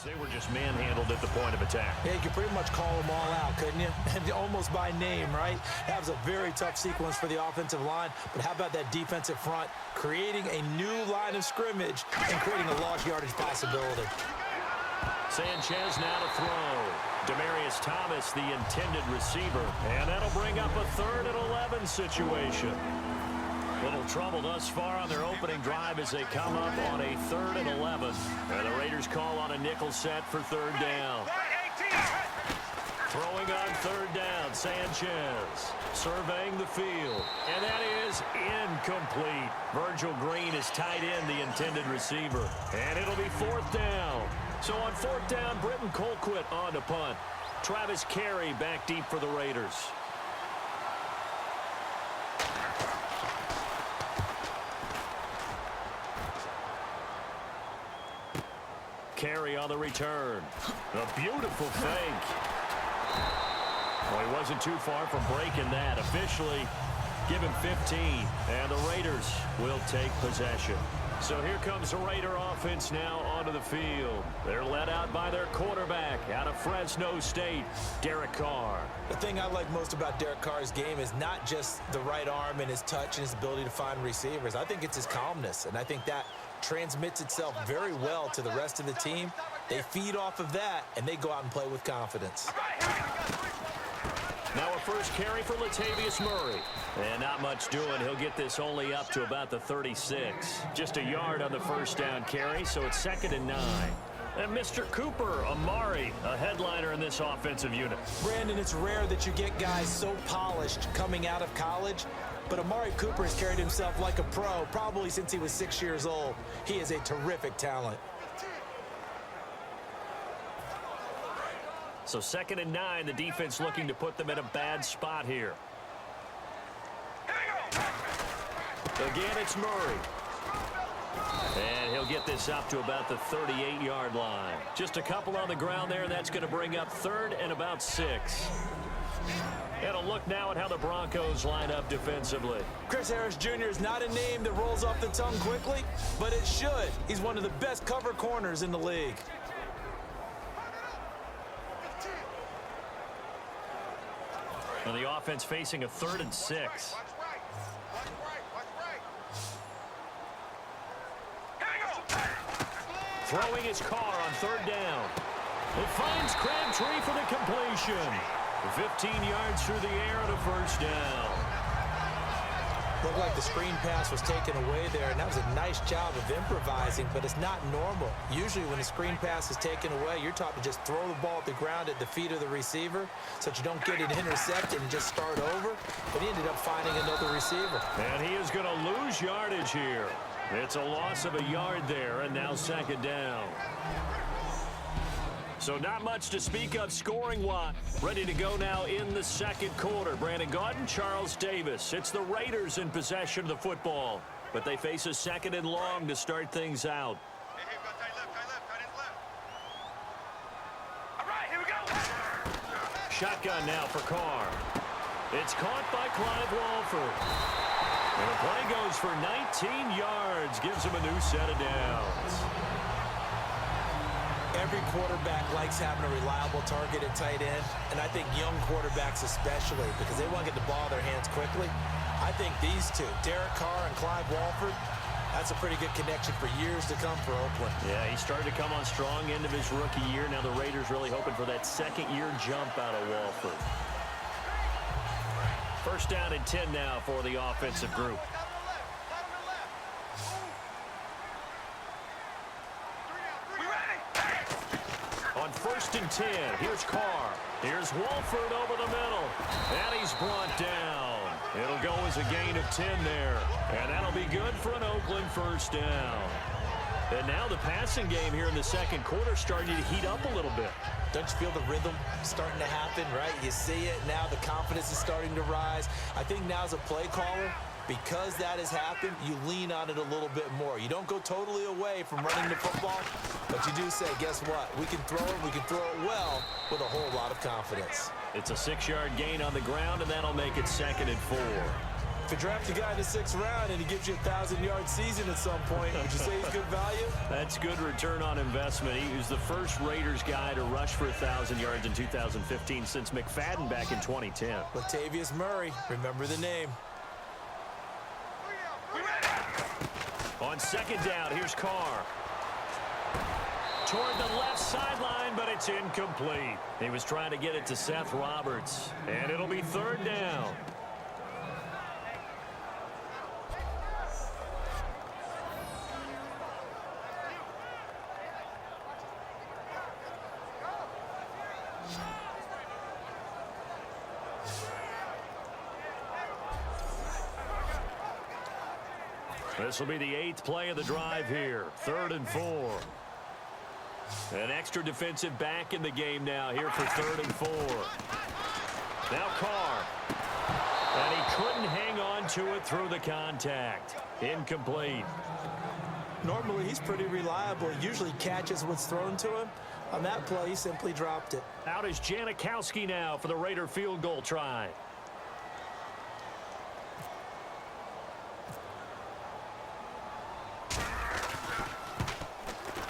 They were just manhandled at the point of attack. Yeah, you could pretty much call them all out, couldn't you? And almost by name, right? That was a very tough sequence for the offensive line. But how about that defensive front creating a new line of scrimmage and creating a lost yardage possibility? Sanchez now to throw. Demaryius Thomas, the intended receiver. And that'll bring up a 3rd and 11 situation. Little trouble thus far on their opening drive as they come up on a 3rd and 11. And the Raiders call on a nickel set for 3rd down. Throwing on 3rd down, Sanchez surveying the field. And that is incomplete. Virgil Green is tied in, the intended receiver. And it'll be 4th down. So on 4th down, Britton Colquitt on to punt. Travis Carey back deep for the Raiders. Carey on the return. A beautiful fake. Well, he wasn't too far from breaking that. Officially, give him 15, and the Raiders will take possession. So here comes the Raider offense now onto the field. They're led out by their quarterback out of Fresno State, Derek Carr. The thing I like most about Derek Carr's game is not just the right arm and his touch and his ability to find receivers. I think it's his calmness, and I think that transmits itself very well to the rest of the team. They feed off of that, and they go out and play with confidence. Now a first carry for Latavius Murray. And not much doing. He'll get this only up to about the 36. Just a yard on the first down carry, so it's 2nd and 9. And Mr. Cooper Amari, a headliner in this offensive unit. Brandon, it's rare that you get guys so polished coming out of college, but Amari Cooper has carried himself like a pro probably since he was 6 years old. He is a terrific talent. So 2nd and 9, the defense looking to put them in a bad spot here. Again, it's Murray. And he'll get this up to about the 38-yard line. Just a couple on the ground there, and that's going to bring up 3rd and about 6. And a look now at how the Broncos line up defensively. Chris Harris Jr. is not a name that rolls off the tongue quickly, but it should. He's one of the best cover corners in the league. And the offense facing a 3rd and 6. Throwing his car on 3rd down. It finds Crabtree for the completion. 15 yards through the air and a first down. Looked like the screen pass was taken away there, and that was a nice job of improvising, but it's not normal. Usually when a screen pass is taken away, you're taught to just throw the ball at the ground at the feet of the receiver so that you don't get it intercepted and just start over. But he ended up finding another receiver. And he is going to lose yardage here. It's a loss of a yard there, and now 2nd down. So not much to speak of scoring-wise. Ready to go now in the 2nd quarter. Brandon Gaudin, Charles Davis. It's the Raiders in possession of the football, but they face a 2nd and long to start things out. All right, here we go. Shotgun now for Carr. It's caught by Clive Walford. And the play goes for 19 yards. Gives him a new set of downs. Every quarterback likes having a reliable target at tight end, and I think young quarterbacks especially, because they want to get the ball in their hands quickly. I think these two, Derek Carr and Clive Walford, that's a pretty good connection for years to come for Oakland. Yeah, he started to come on strong end of his rookie year. Now the Raiders really hoping for that 2nd-year jump out of Walford. First down and 10 now for the offensive group. On 1st and 10, here's Carr. Here's Walford over the middle. And he's brought down. It'll go as a gain of 10 there. And that'll be good for an Oakland first down. And now the passing game here in the 2nd quarter starting to heat up a little bit. Don't you feel the rhythm starting to happen, right? You see it now. The confidence is starting to rise. I think now as a play caller, because that has happened, you lean on it a little bit more. You don't go totally away from running the football, but you do say, guess what? We can throw it. We can throw it well with a whole lot of confidence. It's a 6-yard gain on the ground, and that'll make it 2nd and 4. If you draft a guy in the 6th round and he gives you a 1,000-yard season at some point, would you say he's good value? That's good return on investment. He was the first Raiders guy to rush for 1,000 yards in 2015 since McFadden back in 2010. Latavius Murray, remember the name. On second down, here's Carr. Toward the left sideline, but it's incomplete. He was trying to get it to Seth Roberts, and it'll be 3rd down. This will be the 8th play of the drive here. 3rd and 4. An extra defensive back in the game now here for 3rd and 4. Now Carr. And he couldn't hang on to it through the contact. Incomplete. Normally, he's pretty reliable. He usually catches what's thrown to him. On that play, he simply dropped it. Out is Janikowski now for the Raider field goal try.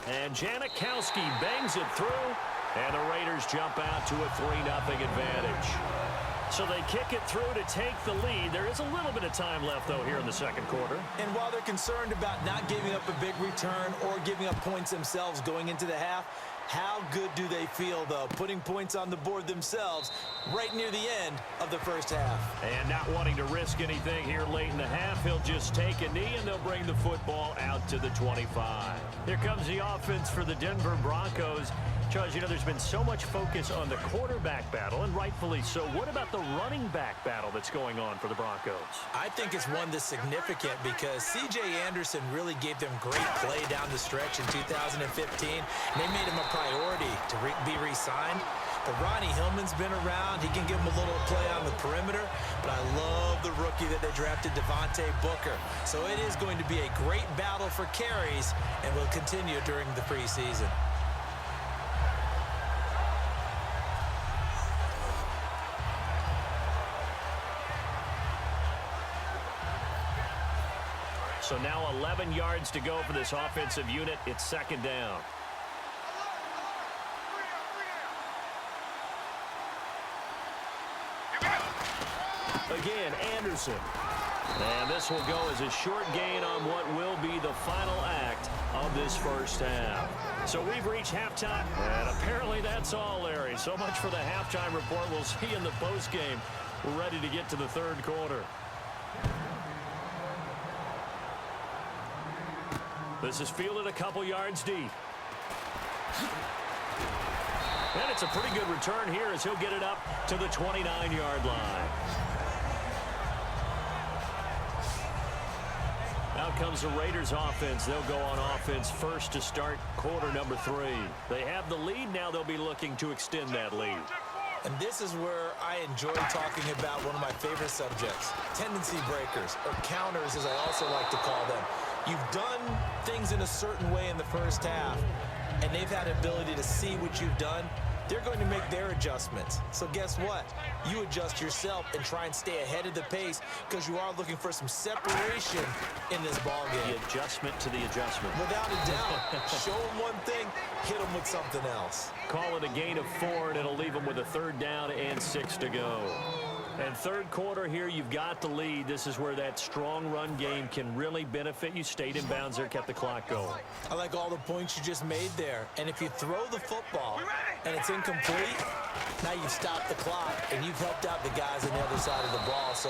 And Janikowski bangs it through, and the Raiders jump out to a 3-0 advantage. So they kick it through to take the lead. There is a little bit of time left, though, here in the second quarter. And while they're concerned about not giving up a big return or giving up points themselves going into the half, how good do they feel, though, putting points on the board themselves right near the end of the first half? And not wanting to risk anything here late in the half, he'll just take a knee, and they'll bring the football out to the 25. Here comes the offense for the Denver Broncos. Charles, you know, there's been so much focus on the quarterback battle, and rightfully so. What about the running back battle that's going on for the Broncos? I think it's one that's significant because C.J. Anderson really gave them great play down the stretch in 2015. And they made him a priority to be re-signed. But Ronnie Hillman's been around. He can give him a little play on the perimeter. But I love the rookie that they drafted, Devontae Booker. So it is going to be a great battle for carries and will continue during the preseason. So now 11 yards to go for this offensive unit. It's 2nd down. Again, Anderson. And this will go as a short gain on what will be the final act of this first half. So we've reached halftime, and apparently that's all, Larry. So much for the halftime report. We'll see you in the postgame. We're ready to get to the 3rd quarter. This is fielded a couple yards deep. And it's a pretty good return here as he'll get it up to the 29-yard line. Out comes the Raiders offense. They'll go on offense first to start quarter number 3. They have the lead. Now they'll be looking to extend that lead. And this is where I enjoy talking about one of my favorite subjects, tendency breakers, or counters as I also like to call them. You've done things in a certain way in the first half, and they've had the ability to see what you've done. They're going to make their adjustments. So guess what? You adjust yourself and try and stay ahead of the pace because you are looking for some separation in this ballgame. The adjustment to the adjustment. Without a doubt. Show them one thing, hit them with something else. Call it a gain of 4, and it'll leave them with a 3rd down and 6 to go. And 3rd quarter here, you've got the lead. This is where that strong run game can really benefit you. Stayed in bounds there, kept the clock going. I like all the points you just made there. And if you throw the football and it's incomplete, now you've stopped the clock and you've helped out the guys on the other side of the ball. So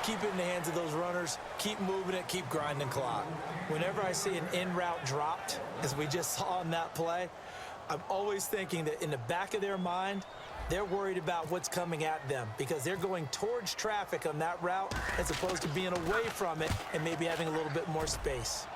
keep it in the hands of those runners. Keep moving it. Keep grinding clock. Whenever I see an in route dropped, as we just saw on that play, I'm always thinking that in the back of their mind, they're worried about what's coming at them because they're going towards traffic on that route as opposed to being away from it and maybe having a little bit more space.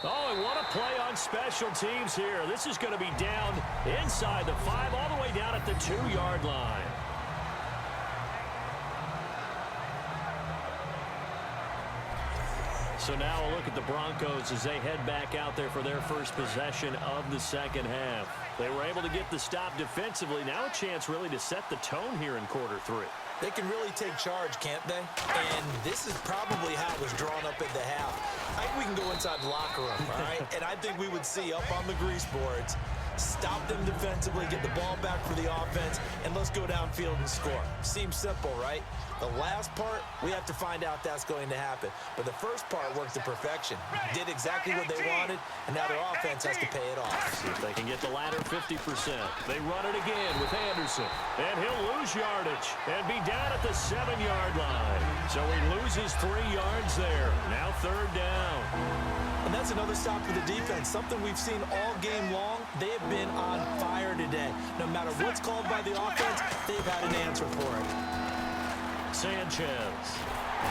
Oh, and what a play on special teams here. This is going to be down inside the 5, all the way down at the 2-yard line. So now a look at the Broncos as they head back out there for their first possession of the second half. They were able to get the stop defensively. Now a chance really to set the tone here in quarter three. They can really take charge, can't they? And this is probably how it was drawn up at the half. I think we can go inside the locker room, all right? And I think we would see up on the grease boards, stop them defensively, get the ball back for the offense, and let's go downfield and score. Seems simple, right? The last part, we have to find out that's going to happen. But the first part worked to perfection. Did exactly what they wanted, and now their offense has to pay it off. See if they can get the latter 50%. They run it again with Anderson. And he'll lose yardage and be down at the 7-yard line. So he loses 3 yards there. Now third down. And that's another stop for the defense, something we've seen all game long. They have been on fire today. No matter what's called by the offense, they've had an answer for it. Sanchez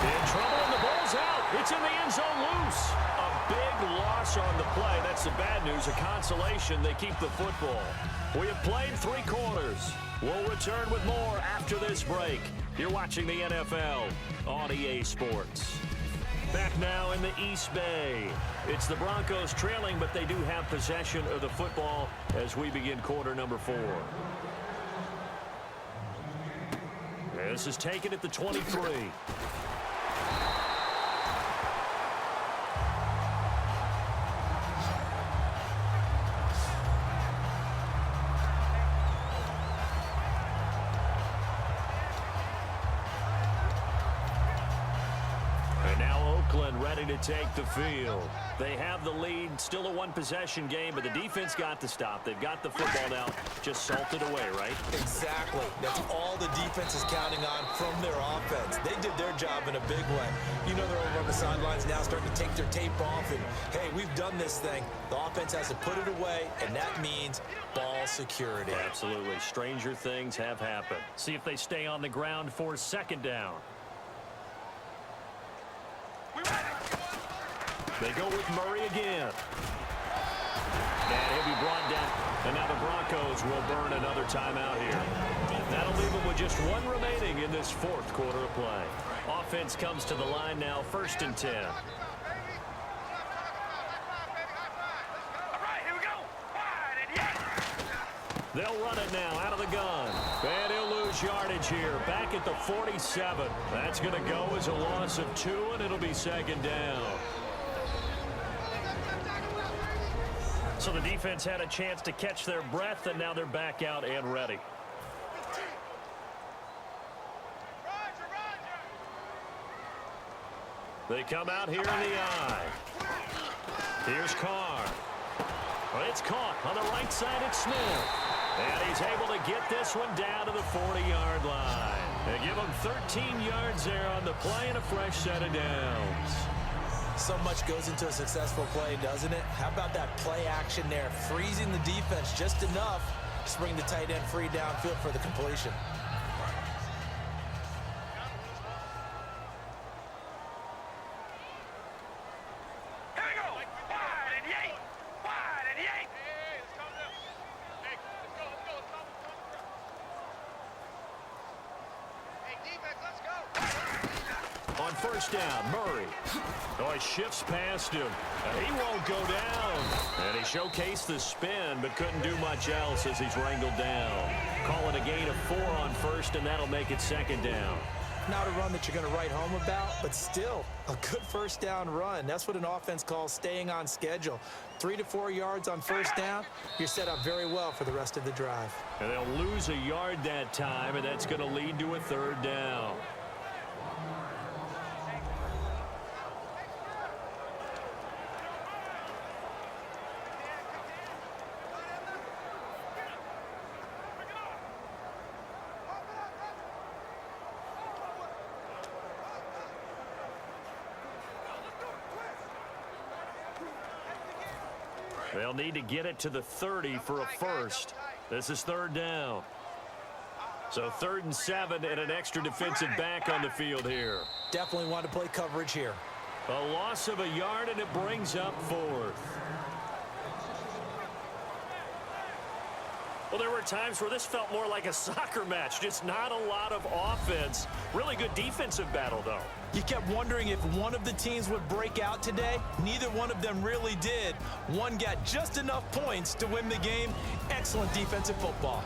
in trouble, and the ball's out. It's in the end zone loose. A big loss on the play. That's the bad news. A consolation, they keep the football. We have played 3 quarters. We'll return with more after this break. You're watching the NFL on EA Sports. Back now in the East Bay. It's the Broncos trailing, but they do have possession of the football as we begin quarter number 4. This is taken at the 23. And now Oakland ready to take the field. They have the lead, still a 1-possession game, but the defense got the stop. They've got the football now, just salted away, right? Exactly. That's all the defense is counting on from their offense. They did their job in a big way. You know they're over on the sidelines now starting to take their tape off, and, hey, we've done this thing. The offense has to put it away, and that means ball security. Absolutely. Stranger things have happened. See if they stay on the ground for second down. They go with Murray again. And he'll be brought down. And now the Broncos will burn another timeout here. That'll leave them with just 1 remaining in this 4th quarter of play. Offense comes to the line now, 1st and 10. They'll run it now out of the gun. And he'll lose yardage here. Back at the 47. That's going to go as a loss of 2, and it'll be second down. So the defense had a chance to catch their breath, and now they're back out and ready. They come out here in the I. Here's Carr. Well, it's caught on the right side. It's Smith. And he's able to get this one down to the 40-yard line. They give him 13 yards there on the play and a fresh set of downs. So much goes into a successful play, doesn't it? How about that play action there? Freezing the defense just enough to bring the tight end free downfield for the completion. On first down, Murray. Oh, he shifts past him. He won't go down. And he showcased the spin, but couldn't do much else as he's wrangled down. Call it a gain of 4 on first, and that'll make it second down. Not a run that you're going to write home about, but still a good first down run. That's what an offense calls staying on schedule. 3 to 4 yards on first down, you're set up very well for the rest of the drive. And they'll lose a yard that time, and that's going to lead to a third down. They'll need to get it to the 30 for a first. This is third down. So 3rd and 7 and an extra defensive back on the field here. Definitely want to play coverage here. A loss of a yard, and it brings up 4th. Well, there were times where this felt more like a soccer match, just not a lot of offense. Really good defensive battle, though. You kept wondering if one of the teams would break out today. Neither one of them really did. One got just enough points to win the game. Excellent defensive football.